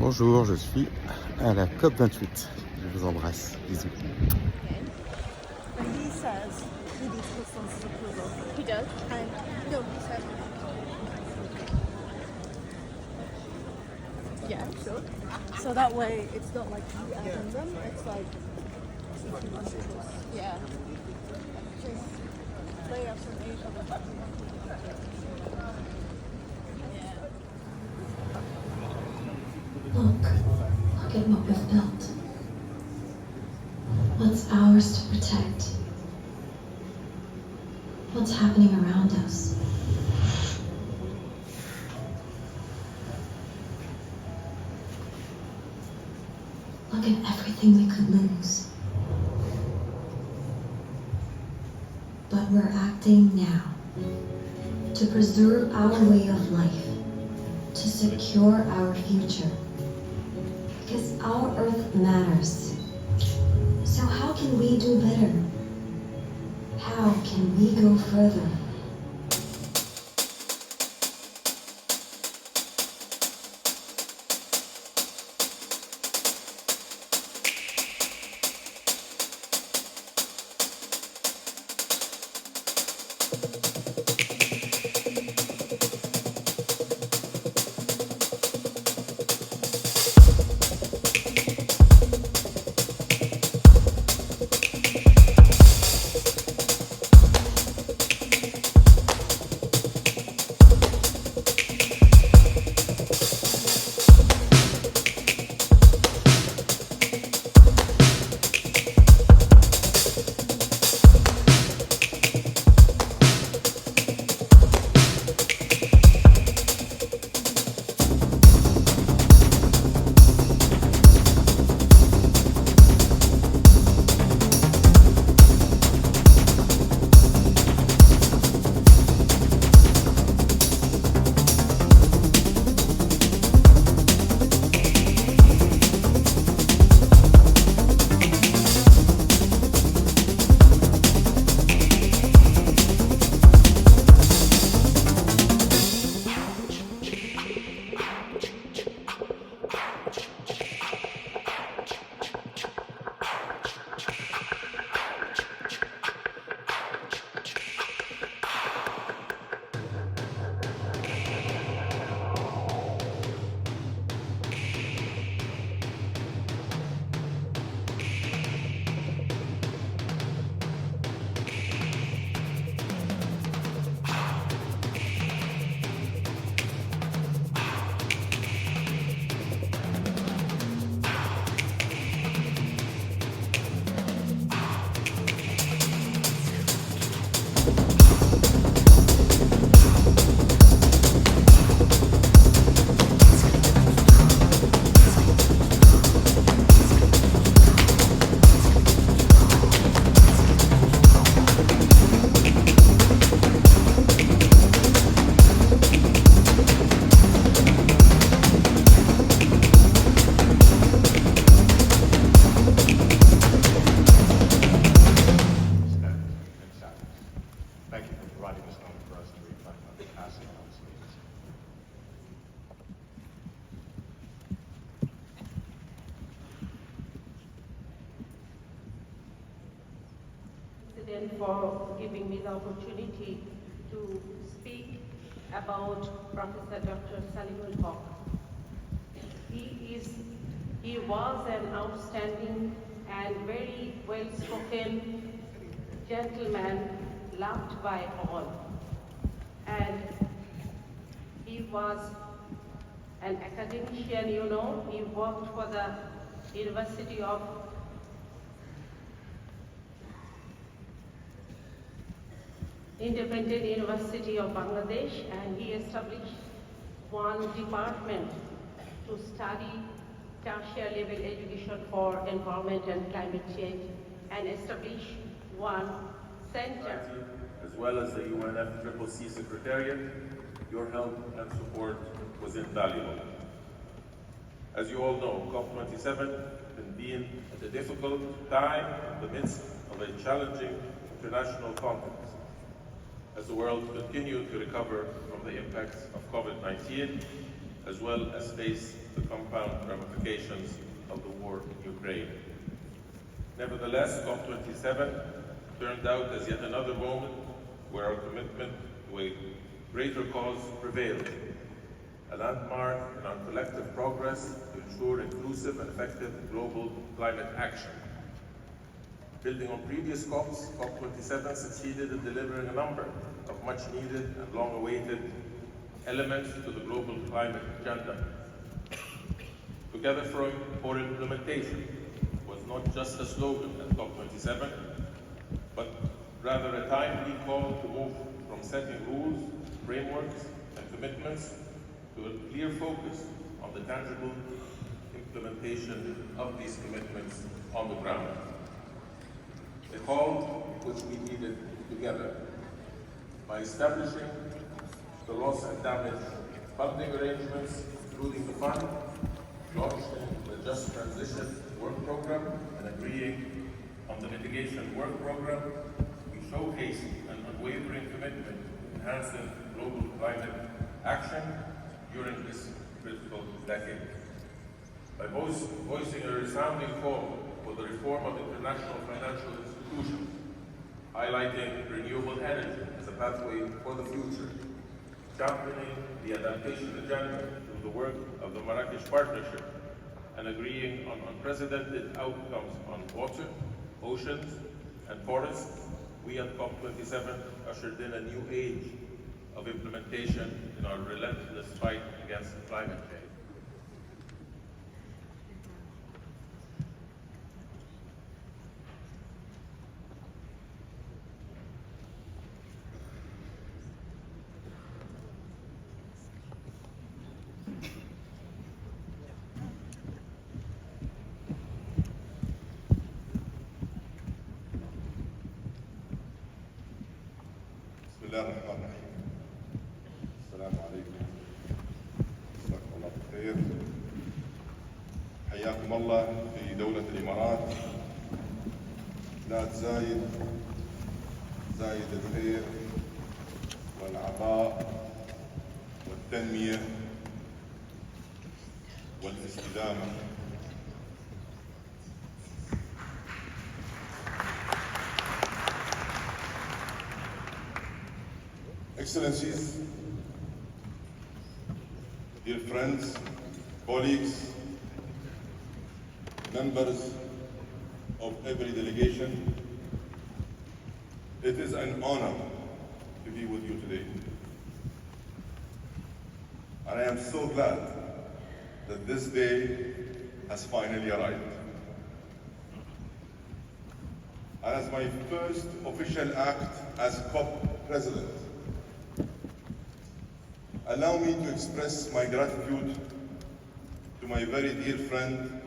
Bonjour, je suis à la COP28. Je vous embrasse. Bisous. And he says he needs consensus approval. He does? And no, he said. Yeah, sure. So that way it's not like you adding them, it's like if you want to just, yeah. Just lay out some age of it. Look at what we've built. What's ours to protect? What's happening around us? Look at everything we could lose. But we're acting now to preserve our way of life, to secure our future. Because our Earth matters. So how can we do better? How can we go further? Thank you for providing this moment for us to reflect on the past and on space. President, for giving me the opportunity to speak about Professor Dr. Salimul Haq. He was an outstanding and very well-spoken gentleman, loved by all. And he was an academician, you know. He worked for the Independent University of Bangladesh, and he established one department to study tertiary level education for environment and climate change, and established one center. As well as the UNFCCC Secretariat, your help and support was invaluable. As you all know, COP27 convened at a difficult time in the midst of a challenging international context, as the world continued to recover from the impacts of COVID-19 as well as face the compound ramifications of the war in Ukraine. Nevertheless, COP27 turned out as yet another moment where our commitment to a greater cause prevailed, a landmark in our collective progress to ensure inclusive and effective global climate action. Building on previous COPs, COP27 succeeded in delivering a number of much-needed and long-awaited elements to the global climate agenda. Together for Implementation was not just a slogan at COP27, but rather a timely call to move from setting rules, frameworks, and commitments to a clear focus on the tangible implementation of these commitments on the ground. A call which we needed together by establishing the loss and damage funding arrangements, including the fund, launching the Just Transition Work Program, and agreeing on the Mitigation Work Program. We showcased an unwavering commitment to enhancing global climate action during this critical decade. By voicing a resounding call for the reform of international financial institutions, highlighting renewable energy as a pathway for the future, championing the adaptation agenda through the work of the Marrakesh Partnership, and agreeing on unprecedented outcomes on water, oceans, and forests, we at COP27 ushered in a new age of implementation in our relentless fight against climate change. بسم الله الرحمن الرحيم. السلام عليكم. جزاكم الله بالخير. حياكم الله في دولة الإمارات. بلاد زايد الخير والعطاء والتنمية والاستدامة. Excellencies, dear friends, colleagues, members of every delegation, it is an honor to be with you today. And I am so glad that this day has finally arrived. And as my first official act as COP President, allow me to express my gratitude to my very dear friend,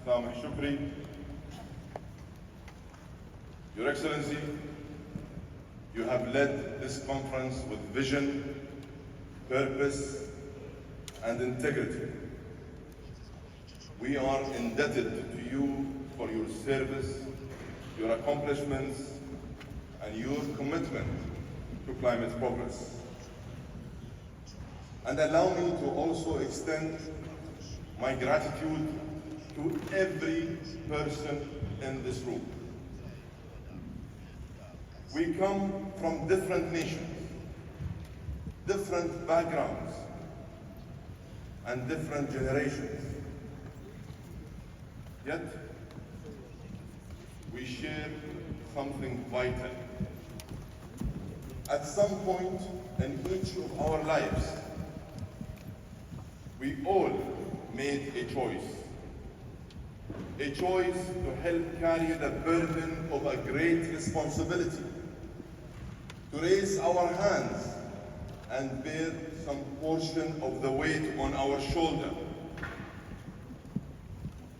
Sameh Shukri. Your Excellency, you have led this conference with vision, purpose, and integrity. We are indebted to you for your service, your accomplishments, and your commitment to climate progress. And allow me to also extend my gratitude to every person in this room. We come from different nations, different backgrounds, and different generations. Yet, we share something vital. At some point in each of our lives, we all made a choice to help carry the burden of a great responsibility, to raise our hands and bear some portion of the weight on our shoulder.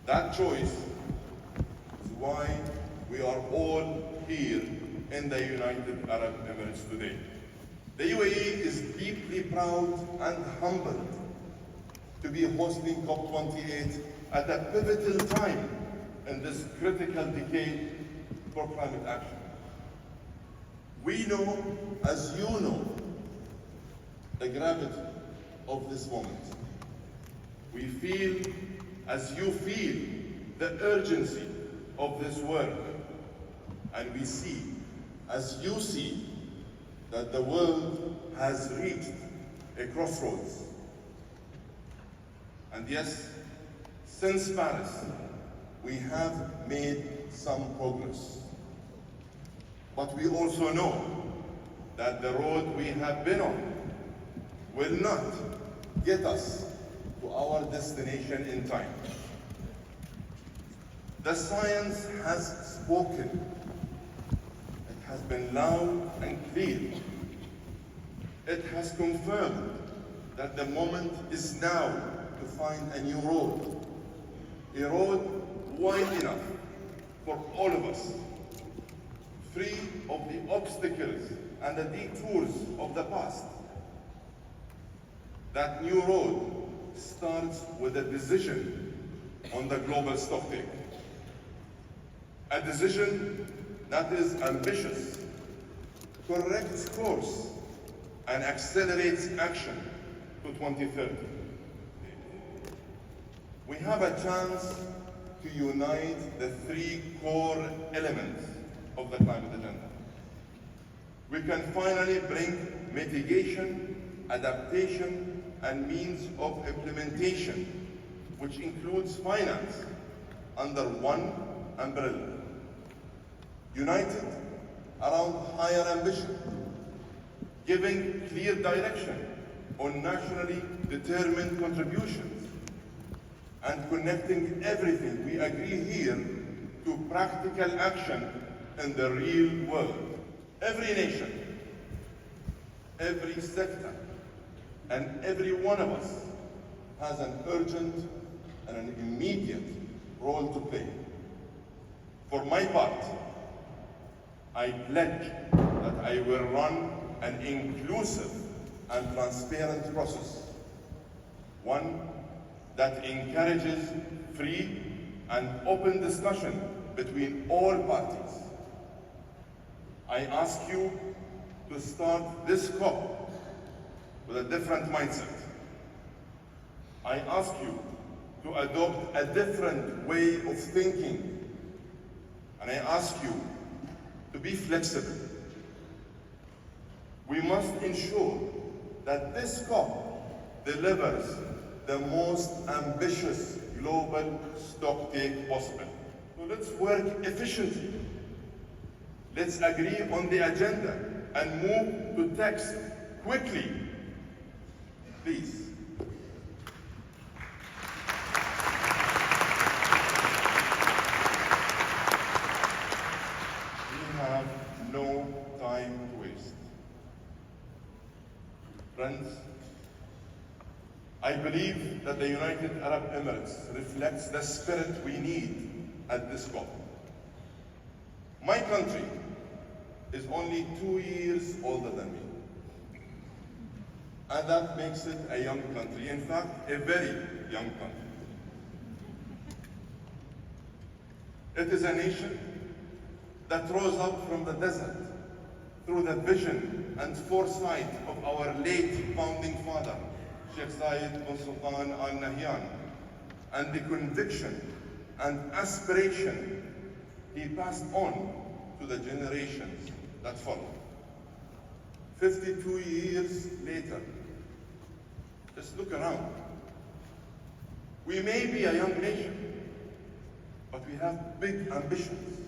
That choice is why we are all here in the United Arab Emirates today. The UAE is deeply proud and humbled to be hosting COP28 at a pivotal time in this critical decade for climate action. We know, as you know, the gravity of this moment. We feel, as you feel, the urgency of this work. And we see, as you see, that the world has reached a crossroads. And yes, since Paris, we have made some progress. But we also know that the road we have been on will not get us to our destination in time. The science has spoken. It has been loud and clear. It has confirmed that the moment is now to find a new road, a road wide enough for all of us, free of the obstacles and the detours of the past. That new road starts with a decision on the global stocktake. A decision that is ambitious, corrects course, and accelerates action to 2030. We have a chance to unite the three core elements of the climate agenda. We can finally bring mitigation, adaptation, and means of implementation, which includes finance, under one umbrella. United around higher ambition, giving clear direction on nationally determined contributions, and connecting everything we agree here to practical action in the real world. Every nation, every sector, and every one of us has an urgent and an immediate role to play. For my part, I pledge that I will run an inclusive and transparent process, one that encourages free and open discussion between all parties. I ask you to start this COP with a different mindset. I ask you to adopt a different way of thinking. And I ask you to be flexible. We must ensure that this COP delivers the most ambitious global stocktake possible. So let's work efficiently. Let's agree on the agenda and move to text quickly. Please. We have no time to waste. Friends, I believe that the United Arab Emirates reflects the spirit we need at this COP. My country is only 2 years older than me. And that makes it a young country, in fact, a very young country. It is a nation that rose up from the desert through the vision and foresight of our late founding father, Sheikh Zayed bin Sultan Al Nahyan, and the conviction and aspiration he passed on to the generations that followed. 52 years later, just look around. We may be a young nation, but we have big ambitions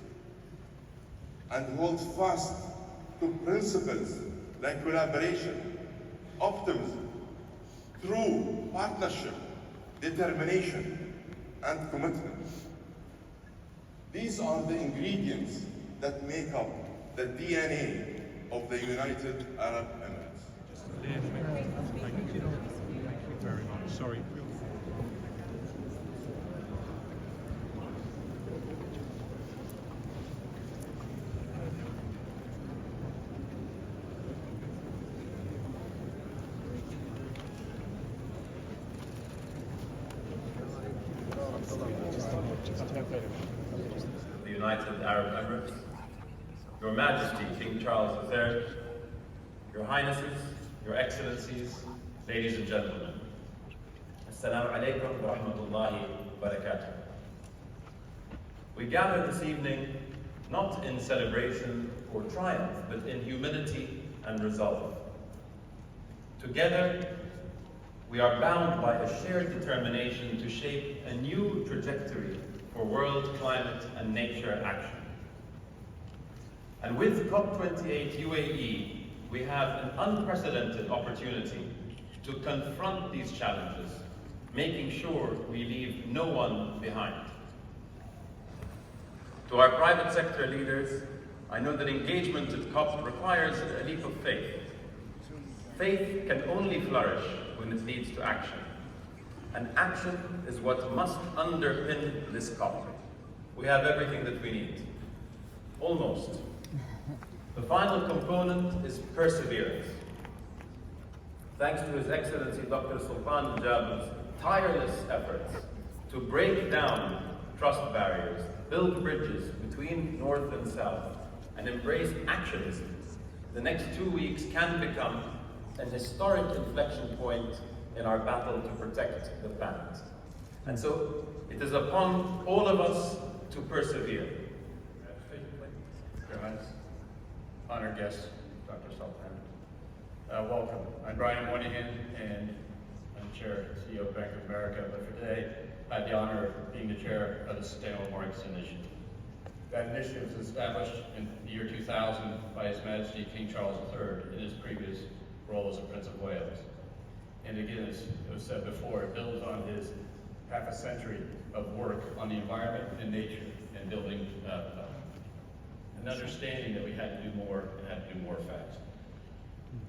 and hold fast to principles like collaboration, optimism, true partnership, determination, and commitment. These are the ingredients that make up the DNA of the United Arab Emirates. Thank you very much. Sorry. The United Arab Emirates, Your Majesty King Charles III, Your Highnesses, Your Excellencies, ladies and gentlemen. Assalamu alaikum wa rahmatullahi wa barakatuh. We gather this evening not in celebration or triumph, but in humility and resolve. Together, we are bound by a shared determination to shape a new trajectory for world climate and nature action. And with COP28 UAE, we have an unprecedented opportunity to confront these challenges, making sure we leave no one behind. To our private sector leaders, I know that engagement at COP requires a leap of faith. Faith can only flourish when it leads to action. And action is what must underpin this COP. We have everything that we need. Almost. The final component is perseverance. Thanks to His Excellency Dr. Sultan Jab's tireless efforts to break down trust barriers, build bridges between North and South, and embrace actionism, the next 2 weeks can become an historic inflection point in our battle to protect the planet. And so, it is upon all of us to persevere. Honored guest, Dr. Sultan. Welcome. I'm Brian Moynihan, and I'm Chair and CEO of Bank of America, but for today, I have the honor of being the chair of the Sustainable Markets Initiative. That initiative was established in the year 2000 by His Majesty King Charles III in his previous role as a Prince of Wales. And again, as it was said before, it builds on his half a century of work on the environment and nature and building an understanding that we had to do more and had to do more fast.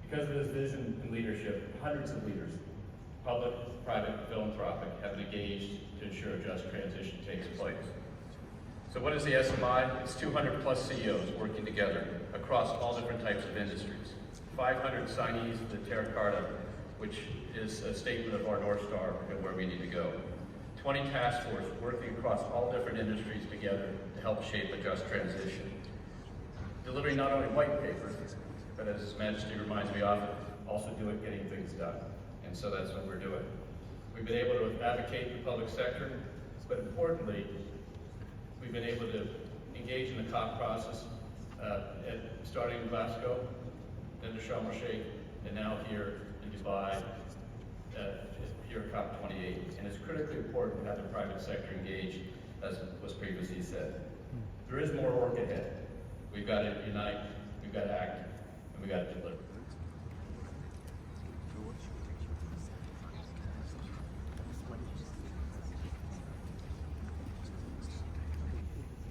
Because of his vision and leadership, hundreds of leaders, public, private, philanthropic, have engaged to ensure a just transition takes place. So what is the SMI? It's 200 plus CEOs working together across all different types of industries. 500 signees to the Terra Carta, which is a statement of our North Star and where we need to go. 20 task forces working across all different industries together to help shape a just transition. Delivering not only white papers, but as His Majesty reminds me often, also getting things done. And so that's what we're doing. We've been able to advocate in the public sector, but importantly, we've been able to engage in the COP process, starting in Glasgow, then to Sharm el-Sheikh, and now here in Dubai, here at COP28. And it's critically important to have the private sector engaged, as was previously said. There is more work ahead. We've got to unite, we've got to act, and we've got to deliver.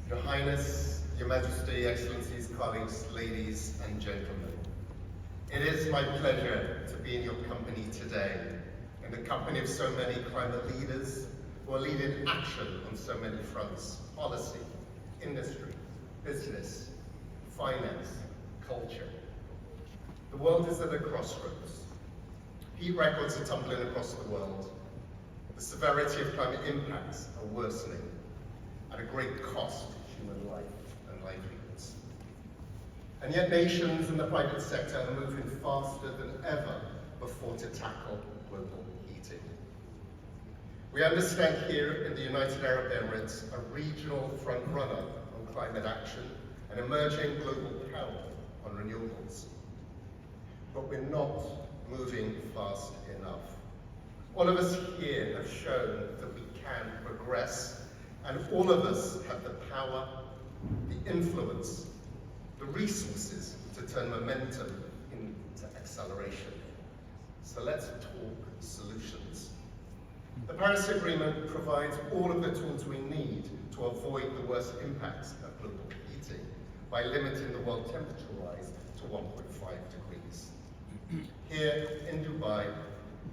Your Highness, Your Majesty, Excellencies, colleagues, ladies and gentlemen. It is my pleasure to be in your company today, in the company of so many climate leaders who are leading action on so many fronts: policy, industry, business, finance, culture. The world is at a crossroads. Heat records are tumbling across the world. The severity of climate impacts are worsening at a great cost to human life and livelihoods. And yet nations and the private sector are moving faster than ever before to tackle global heating. We understand here in the United Arab Emirates a regional front runner on climate action, an emerging global power on renewables. But we're not moving fast enough. All of us here have shown that we can progress, and all of us have the power, the influence, the resources to turn momentum into acceleration. So let's talk solutions. The Paris Agreement provides all of the tools we need to avoid the worst impacts of global heating by limiting the world temperature rise to 1.5 degrees. Here in Dubai,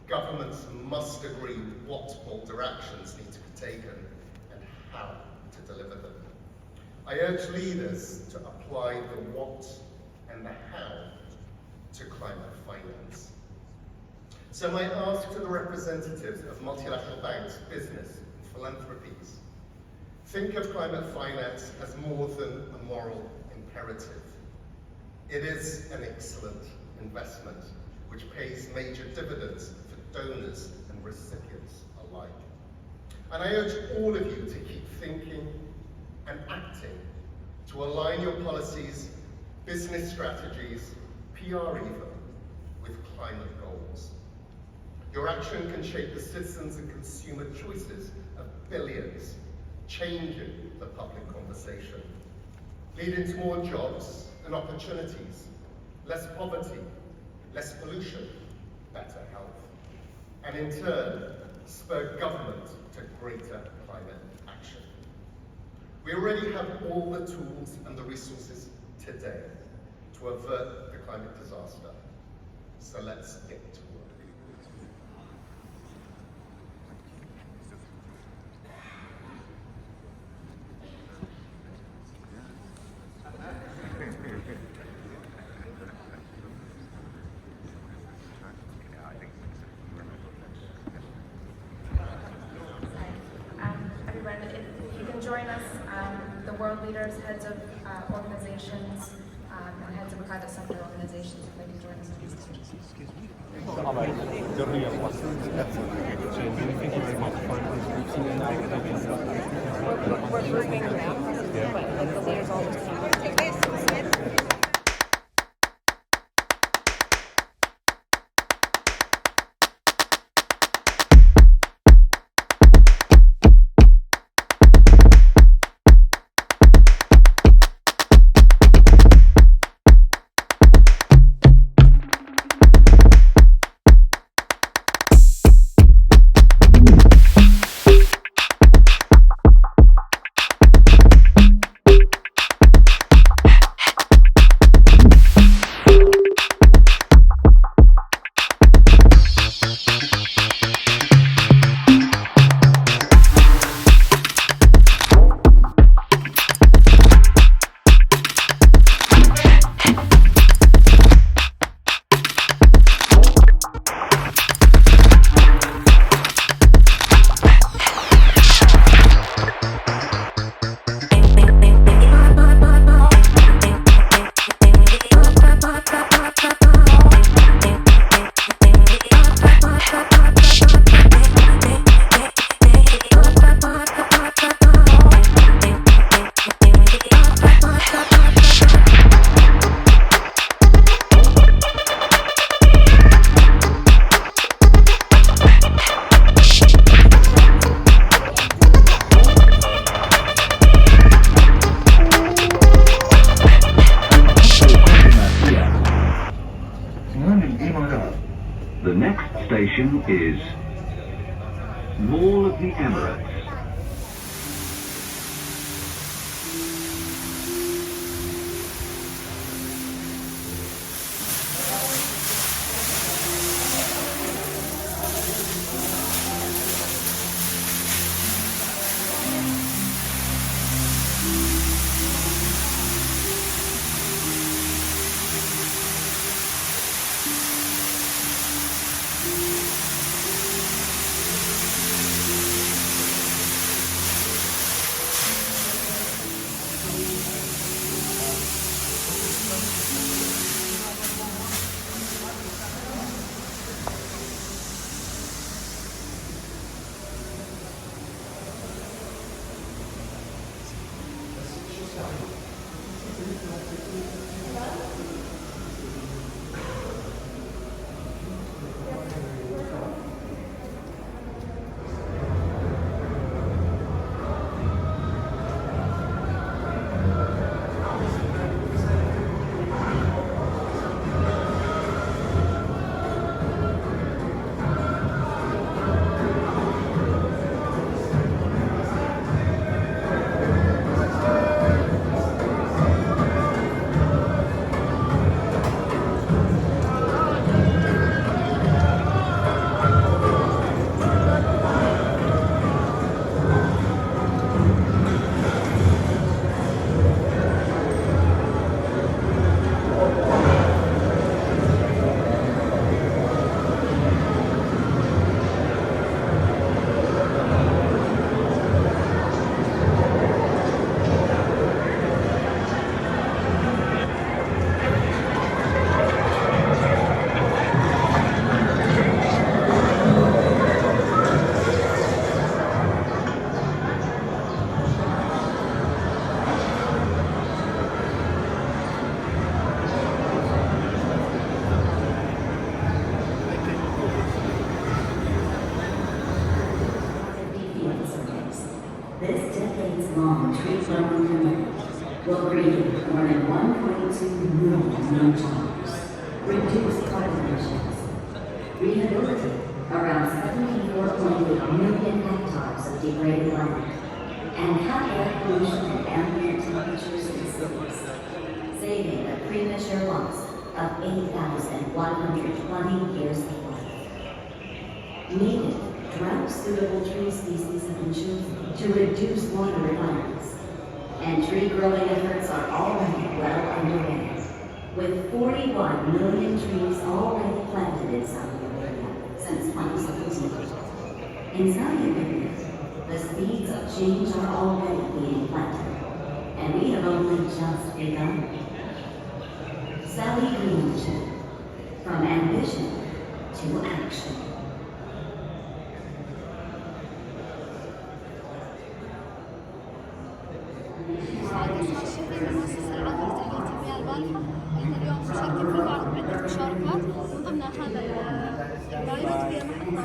governments must agree what bolder actions need to be taken and how to deliver them. I urge leaders to apply the what and the how to climate finance. So my ask to the representatives of multilateral banks, business, and philanthropies: think of climate finance as more than a moral imperative. It is an excellent investment which pays major dividends for donors and recipients alike. alike. And I urge all of you to keep thinking and acting to align your policies, business strategies, PR even, with climate goals. Your action can shape the citizens and consumer choices of billions, changing the public conversation, leading to more jobs and opportunities, less poverty, less pollution, better health, and in turn, spur government to greater climate action. We already have all the tools and the resources today to avert the climate disaster. So let's get to work. Everyone, if you can join us, the world leaders, heads of organizations, and heads of private sector organizations, if they can join us. We're moving around, but like the leaders all just take this. The next station is Mall of the Emirates. 2020 will create more than 1.2 million new jobs, reduce carbon emissions, rehabilitate around 74.8 million hectares of degraded land, and cut air pollution and ambient temperatures in cities, saving a premature loss of 8,120 years of life. Native, drought-suitable tree species have been chosen to reduce water reliance, and tree growing efforts are already well underway, with 41 million trees already planted in Saudi Arabia since 2017. In Saudi Arabia, the seeds of change are already being planted, and we have only just begun. Saudi Green Mission, from ambition to action. المؤسسة العامة لتحلية المياه المالحة. احنا اليوم مشاركين في معرض بعدة مشاركات، من ضمنها هذا البايلوت هي محطة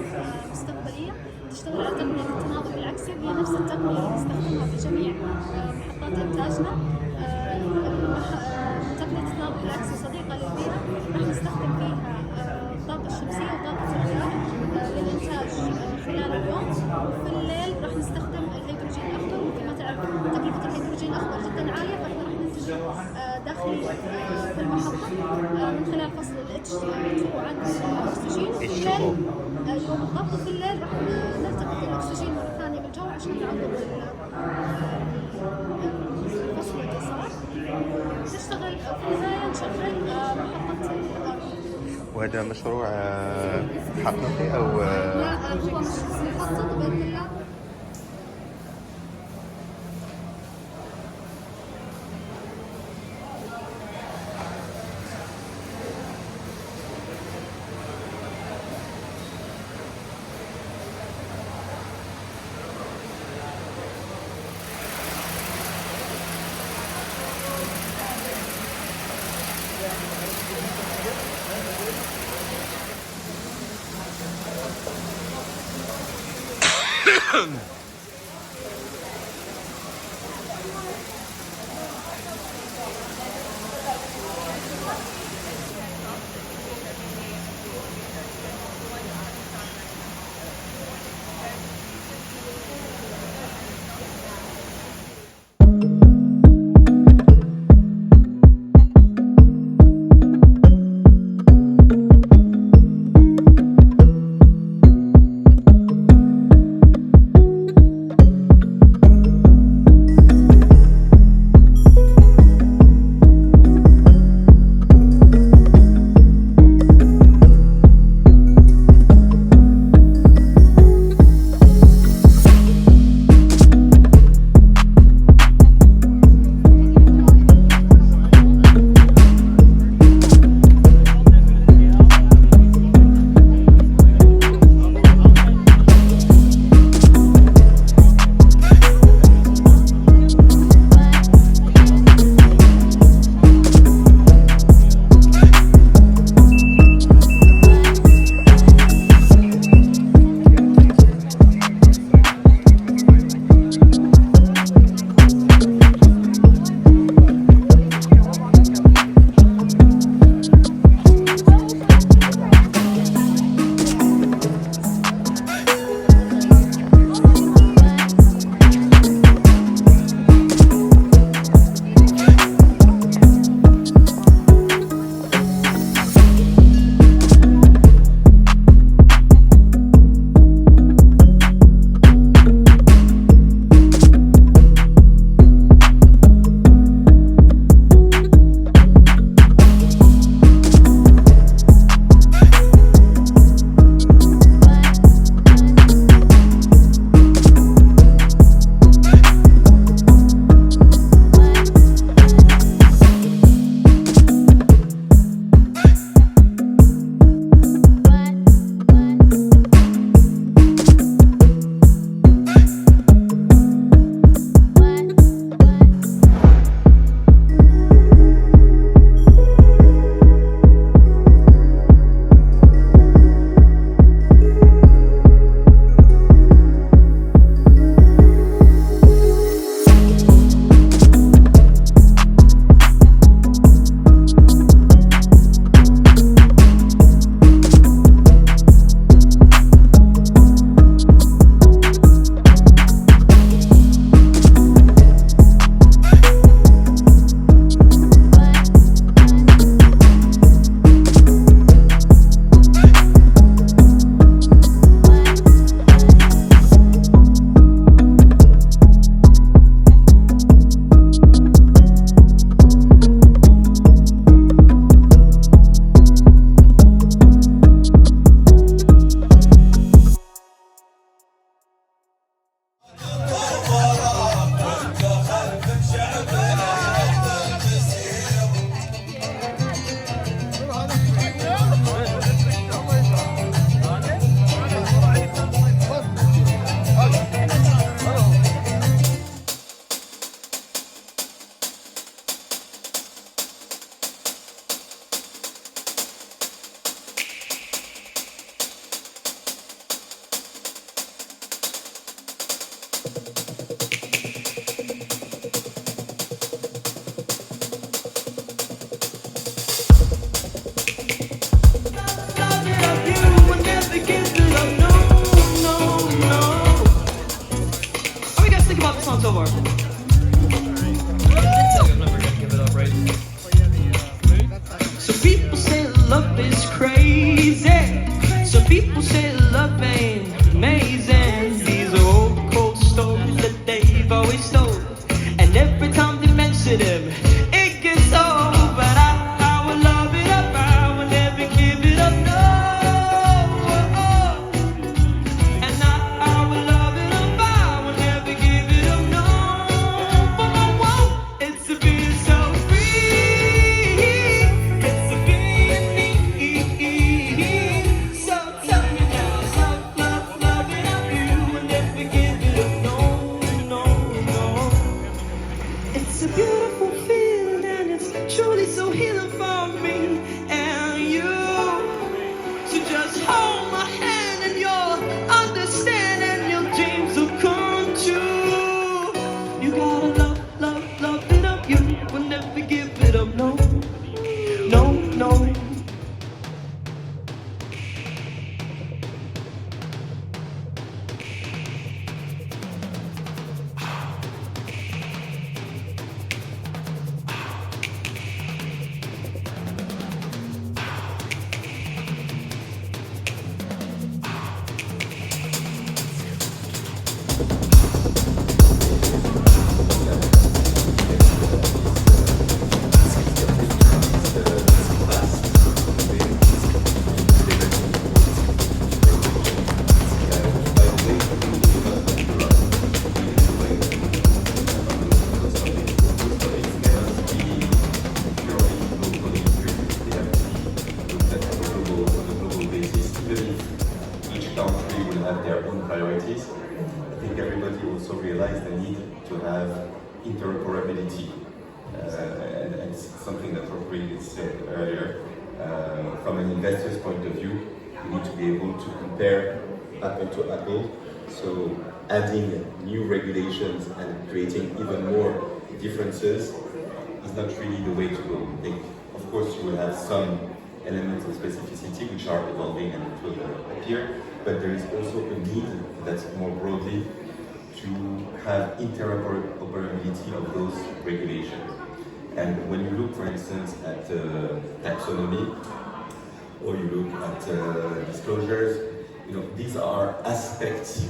مستقبلية تشتغل على تقنية التناظر العكسي، وهي نفس التقنية اللي نستخدمها في جميع محطات إنتاجنا. تقنية التناظر العكسي صديقة للبيئة، راح نستخدم فيها الطاقة الشمسية وطاقة الرياح للإنتاج خلال اليوم، وفي الليل راح نستخدم الهيدروجين الأخضر. وكما تعرف تكلفة الهيدروجين الأخضر جدا عالية، فإحنا راح ننتج داخل في المحطة من خلال فصل ال H2 عن الأكسجين. وفي الليل يوم بالضبط، وفي الليل راح نلتقط الأكسجين مرة ثانية بالجو عشان نعوض فصل الاتصال. تشتغل في النهاية نشغل محطة وهذا مشروع حقيقي أو لا، هو مشروع مخطط بإذن الله. Some people say love is crazy. Some people say love ain't amazing. These are old cold stories that they've always told, and every time they mention them, it gets old. But I will love it up. I will never give it up. No. And I will love it up. I will never give it up. No. It's a bit so free. It's a bit me. So tell me now, love it up. You will never give it up. No, no, no. It's a beautiful feeling and it's truly so healing for me and you. So just hold my hand and you'll understand and your dreams will come true. You gotta love it up. You will never give it up. No, no, no. Country will have their own priorities. I think everybody also realized the need to have interoperability, and it's something that Rory said earlier. From an investor's point of view, you need to be able to compare apple to apple. So adding new regulations and creating even more differences is not really the way to go. I think, of course, you will have some elements of specificity which are evolving and it will appear, but there is also a need that's more broadly to have interoperability of those regulations. And when you look, for instance, at taxonomy, or you look at disclosures, these are aspects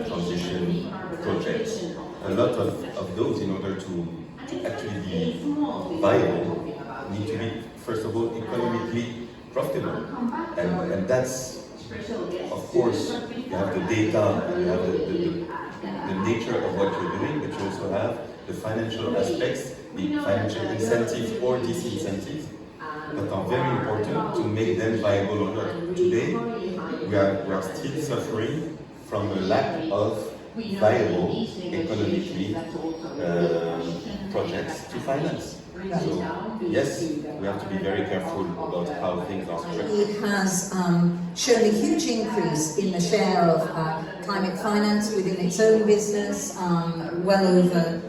transition projects. A lot of those, in order to actually be viable, need to be, first of all, economically profitable. And that's, of course, you have the data, and you have the nature of what you're doing, but you also have the financial aspects, the financial incentives or disincentives that are very important to make them viable or not. Today, we are still suffering from a lack of viable, economically projects to finance. So, yes, we have to be very careful about how things are structured. It has shown a huge increase in the share of climate finance within its own business, well over.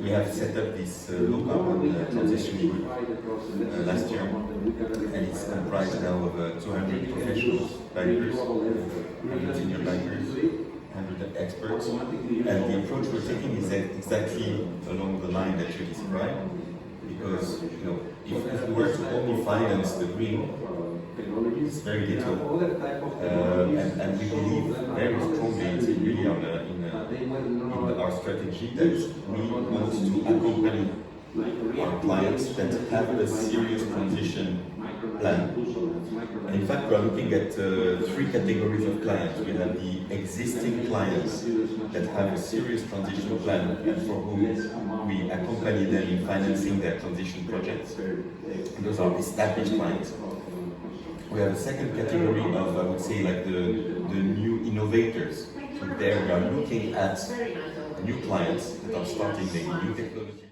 We have set up this low-carbon transition group last year, and it's comprised now of 200 professionals, bankers, 100 senior bankers, 100 experts, and the approach we're taking is exactly along the line that you described, because if we were to only finance the green, it's very little, and we believe very strongly really in our strategy that we want to accompany our clients that have a serious transition plan. And in fact, we are looking at 3 categories of clients. We have the existing clients that have a serious transition plan and for whom we accompany them in financing their transition projects. And those are established clients. We have a second category of, I would say, like the new innovators. So there we are looking at new clients that are starting maybe new technologies.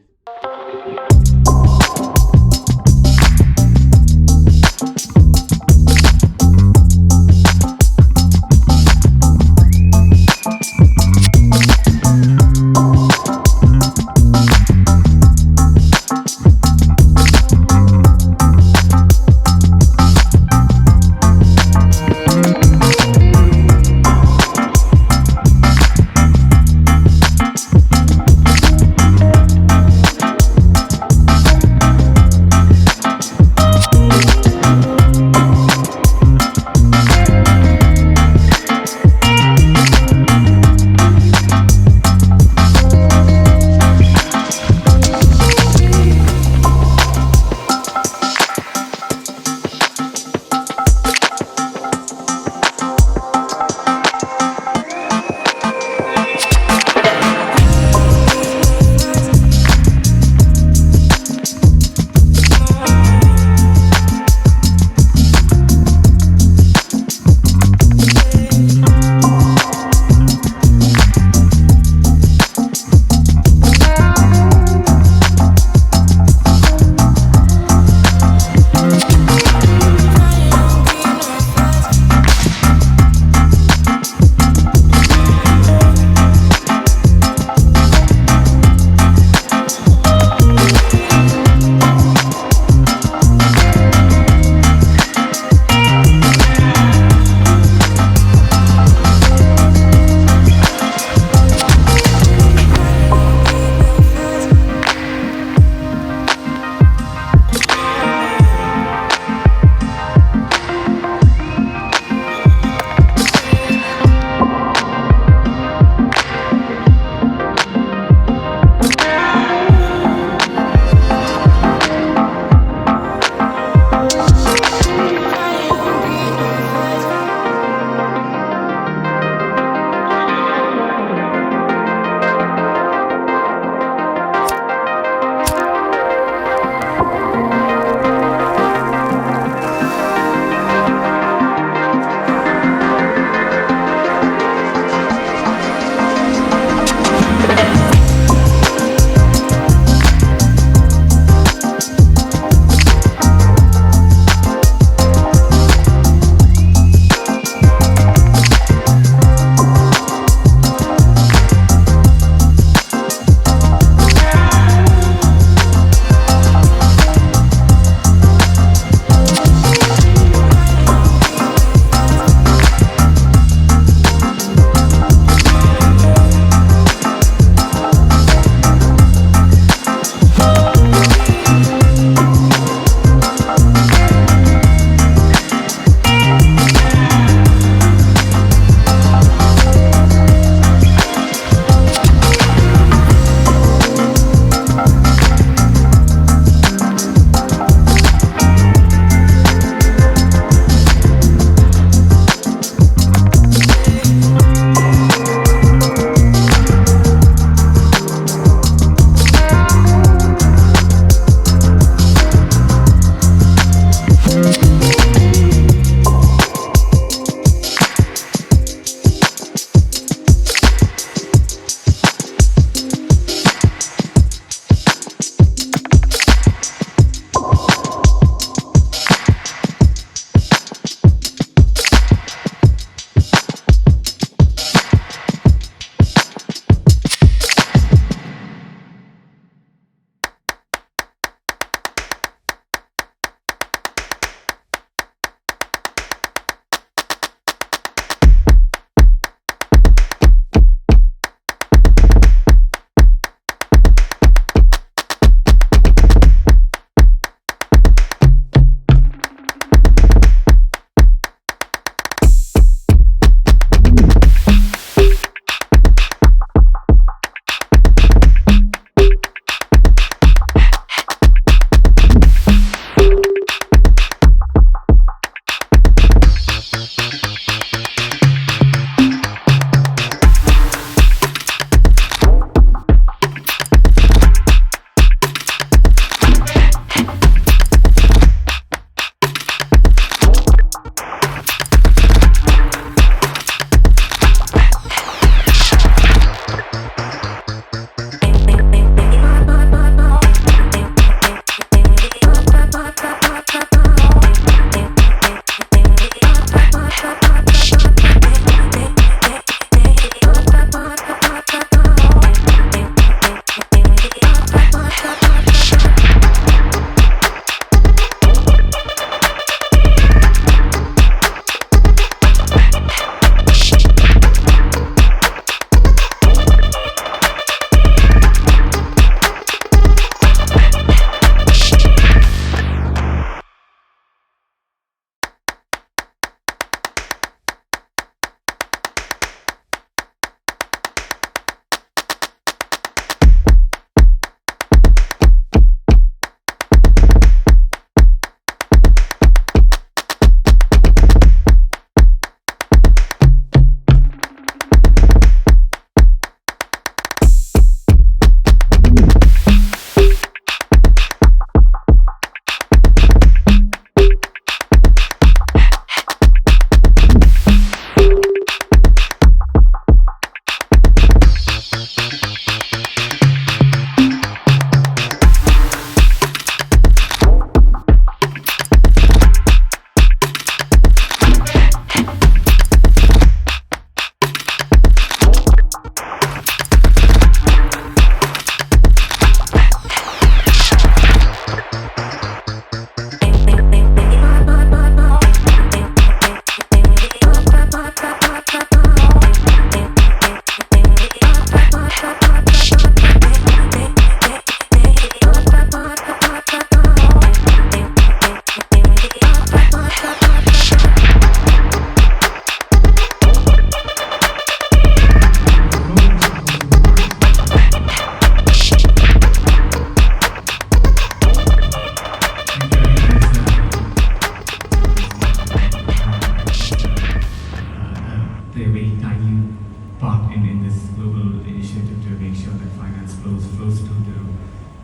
play a very tiny part in this global initiative to make sure that finance flows to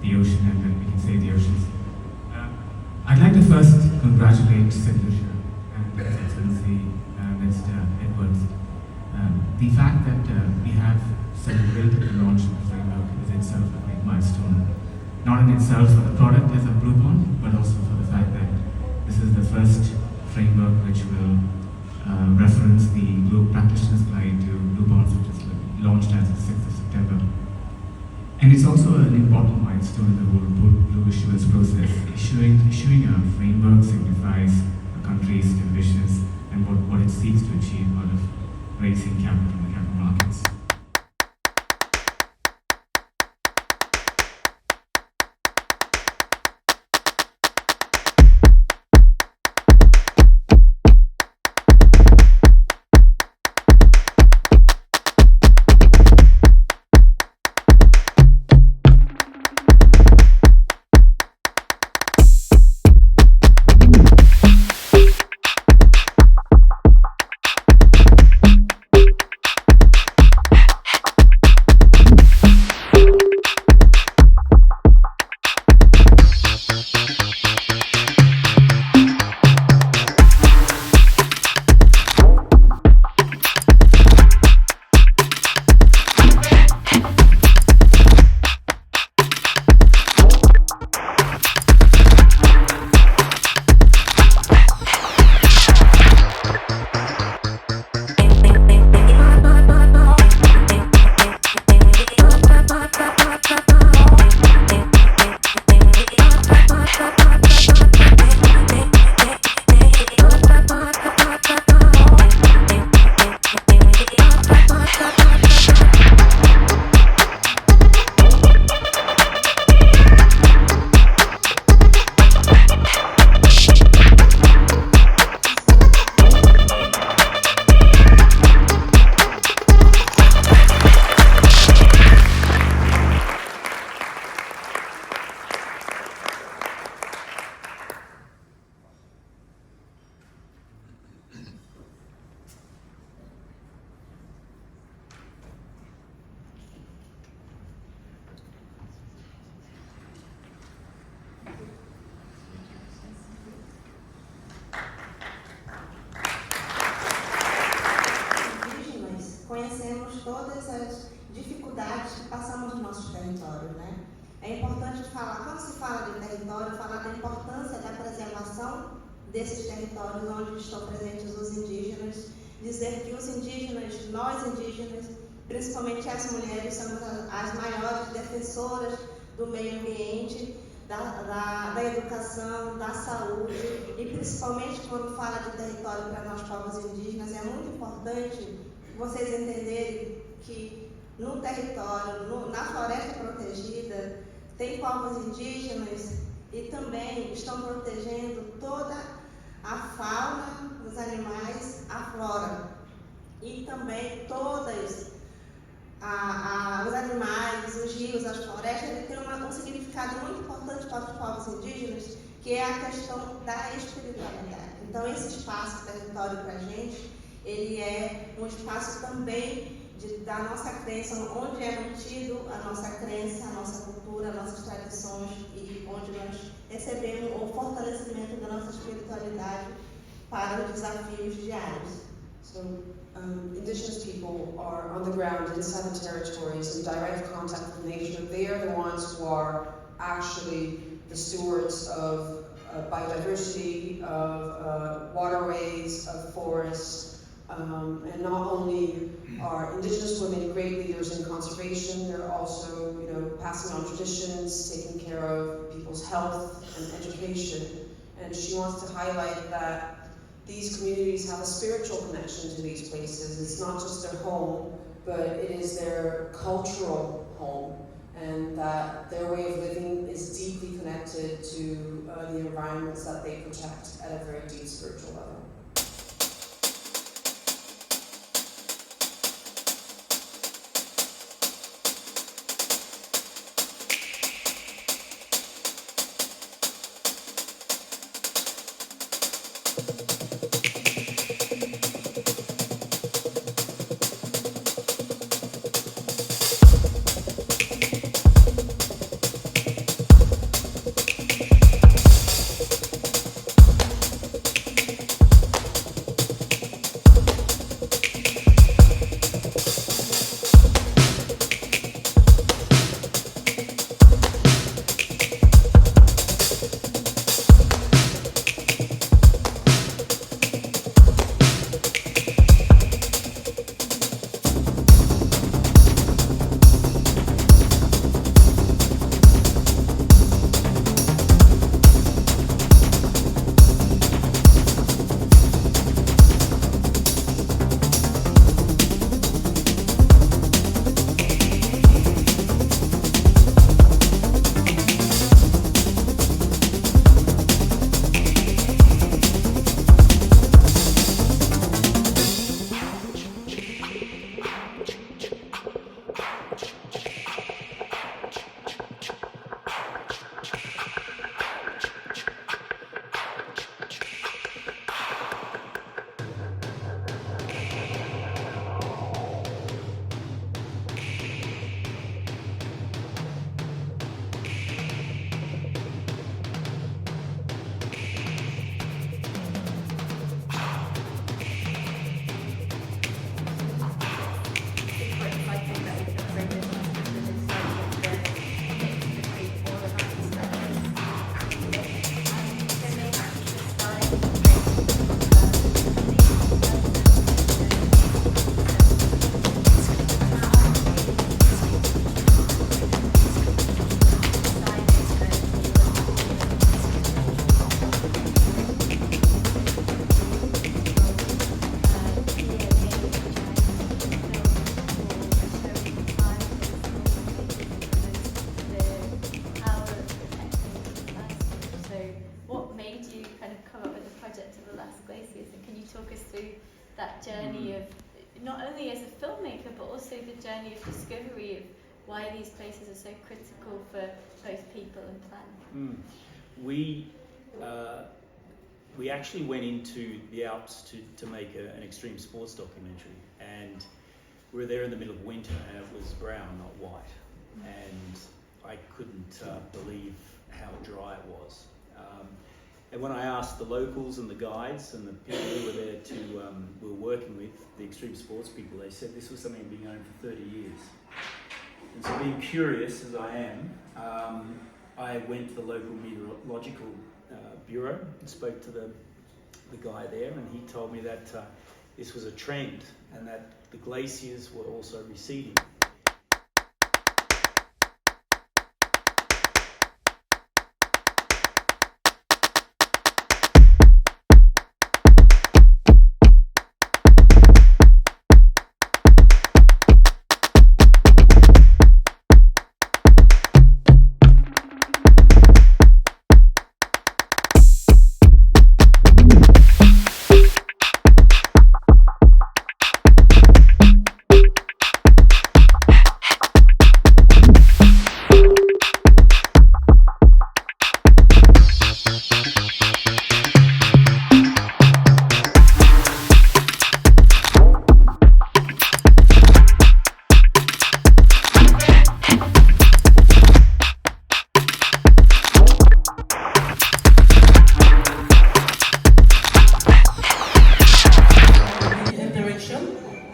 the ocean, and that we can save the oceans. I'd like to first congratulate Senator and His Excellency Mr. Edwards. The fact that we have celebrated the launch of the framework is itself a great milestone. Not in itself for the product as a Blue Bond, but also for the fact that this is the first framework which will reference the Global Practitioners Guide to Blue Bonds, which is launched as of 6th of September. And it's also an important milestone in the whole blue issuance process. Issuing a framework signifies a country's ambitions and what it seeks to achieve out of raising capital in the capital markets. Conhecemos todas as dificuldades que passamos no nosso território, né? É importante falar, quando se fala de território, falar da importância da preservação desses territórios onde estão presentes os indígenas, dizer que os indígenas, nós indígenas, principalmente as mulheres, somos as maiores defensoras do meio ambiente, da educação, da saúde, e principalmente quando fala de território para nós povos indígenas, é muito importante vocês entenderem que no território, na floresta protegida, tem povos indígenas e também estão protegendo toda a fauna, os animais, a flora. E também todas os animais, os rios, as florestas, ele tem um significado muito importante para os povos indígenas, que é a questão da espiritualidade. Então, esse espaço, território para a gente, ele é um espaço também da nossa crença, onde é mantido a nossa crença, a nossa cultura, as nossas tradições, e onde nós recebemos o fortalecimento da nossa espiritualidade para os desafios diários. So, indigenous people are on the ground inside the territories in direct contact with nature. They are the ones who are actually the stewards of biodiversity, of waterways, of forests. And not only are indigenous women great leaders in conservation, they're also, passing on traditions, taking care of people's health and education. And she wants to highlight that these communities have a spiritual connection to these places. It's not just their home, but it is their cultural home, and that their way of living is deeply connected to the environments that they protect at a very deep spiritual level. journey of, not only as a filmmaker, but also the journey of discovery of why these places are so critical for both people and planet. We actually went into the Alps to make an extreme sports documentary, and we were there in the middle of winter and it was brown, not white, and I couldn't believe how dry it was. And when I asked the locals and the guides and the people who were there we were working with, the extreme sports people, they said this was something that had been going for 30 years. And so being curious as I am, I went to the local meteorological bureau and spoke to the guy there, and he told me that this was a trend and that the glaciers were also receding.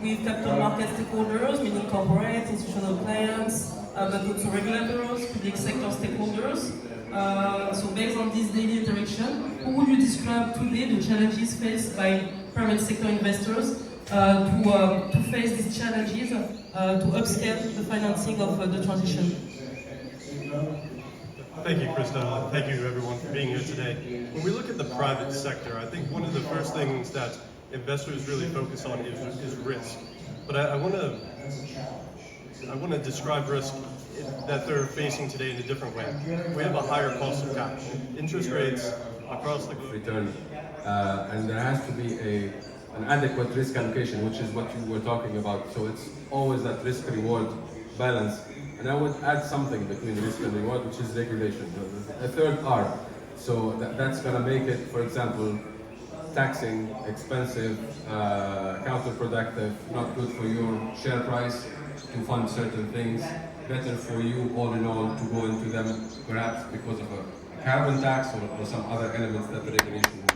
With capital market stakeholders, meaning corporates, institutional clients, but also regulators, public sector stakeholders. So based on this daily interaction, how would you describe today the challenges faced by private sector investors to face these challenges to upscale the financing of the transition? Thank you, Krista. Thank you, everyone, for being here today. When we look at the private sector, I think one of the first things that investors really focus on is risk. But I want to describe risk that they're facing today in a different way. We have a higher cost of capital. Interest rates across the return, and there has to be an adequate risk allocation, which is what you were talking about. So it's always that risk-reward balance. And I would add something between risk and reward, which is regulation. A third R. So that's going to make it, for example, taxing, expensive, counterproductive, not good for your share price to fund certain things, better for you all in all to go into them, perhaps because of a carbon tax or some other elements that the regulation has.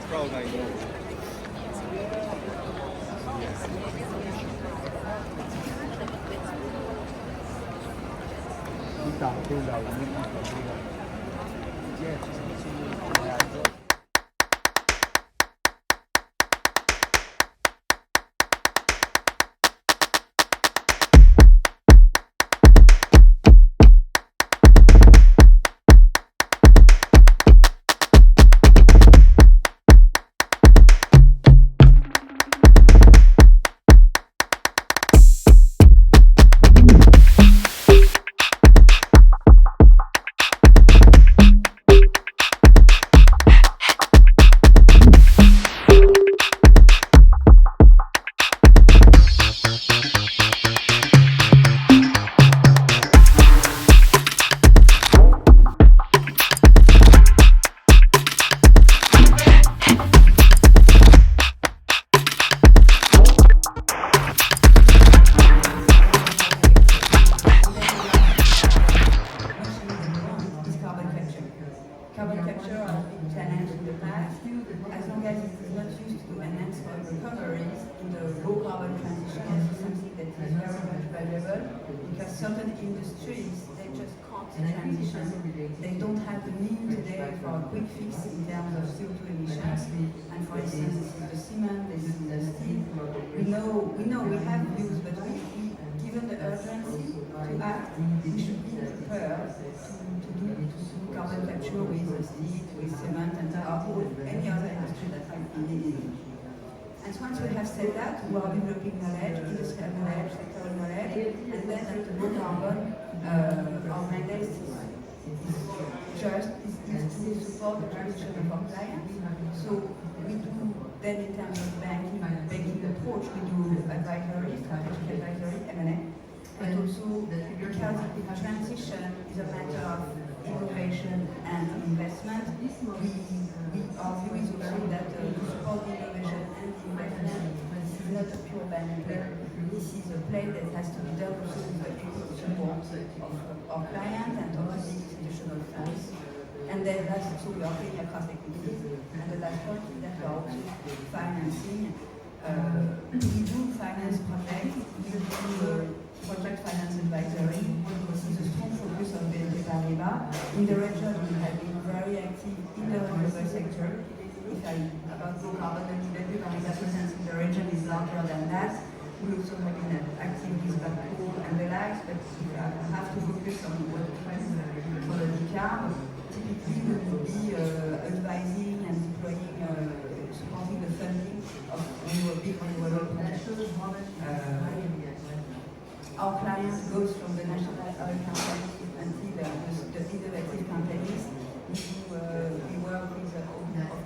the crowd I know. Carbon capture has been challenged in the past. As long as it is not used to enhance oil recoveries in the low carbon transition, this is something that is very much valuable because certain industries, they just can't transition. They don't have the need today for a quick fix in terms of CO2 emissions. And for instance, this is the cement, this is the steel. We know we have views, but given the urgency to act, we should be prepared to do carbon capture with steel, with cement, and any other industry that might be needed. And once we have said that, we are developing knowledge, industrial knowledge, sectoral knowledge, and then at the low carbon, our mandate is to support the transition of our clients. So we do then in terms of banking approach, we do advisory, strategic advisory, M&A, but also because the transition is a matter of innovation and investment, our view is also that to support the innovation and the investment, this is not a pure bank play. This is a play that has to be done also with the equity support of our clients and of the institutional funds. And then last, so we are playing across equities. And the last point is that we are also financing. We do finance projects, we do project finance advisory. This is a strong focus on BNP Paribas. In the region, we have been very active in the renewable sector. About low carbon, and BNP Paribas presence in the region is larger than that. We also have been active with Baku and the likes, but we have to focus on what trends for the decarb. Typically, we will be advising and deploying, supporting the funding of big renewable projects. Our clients goes from the national oil companies until the innovative companies. We work with, of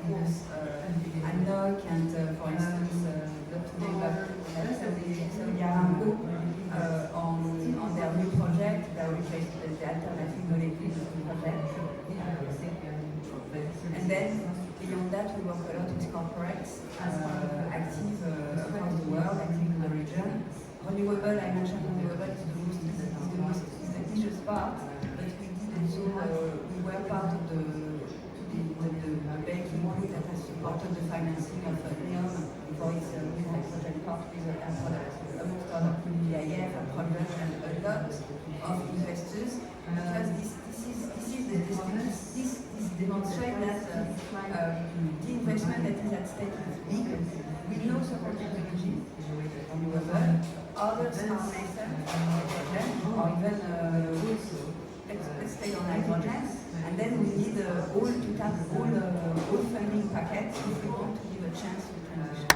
course, ANOC and, for instance, not to name but Saudi Aramco on their new project that replaced the alternative molecules project. And then beyond that, we work a lot with corporates, active across the world, active in the region. Renewable, I mentioned renewable is the easiest part, but we did also, we were part of the banking group that has supported the financing of NEOM for its hydrogen part with Air Products, amongst other PIF, a project, and a lot of investors, because this demonstrates that the investment that is at stake is big. We know certain technology, renewable, others are nascent, or even let's stay on hydrogen, and then we need all to tap all funding packets if we want to give a chance to transition.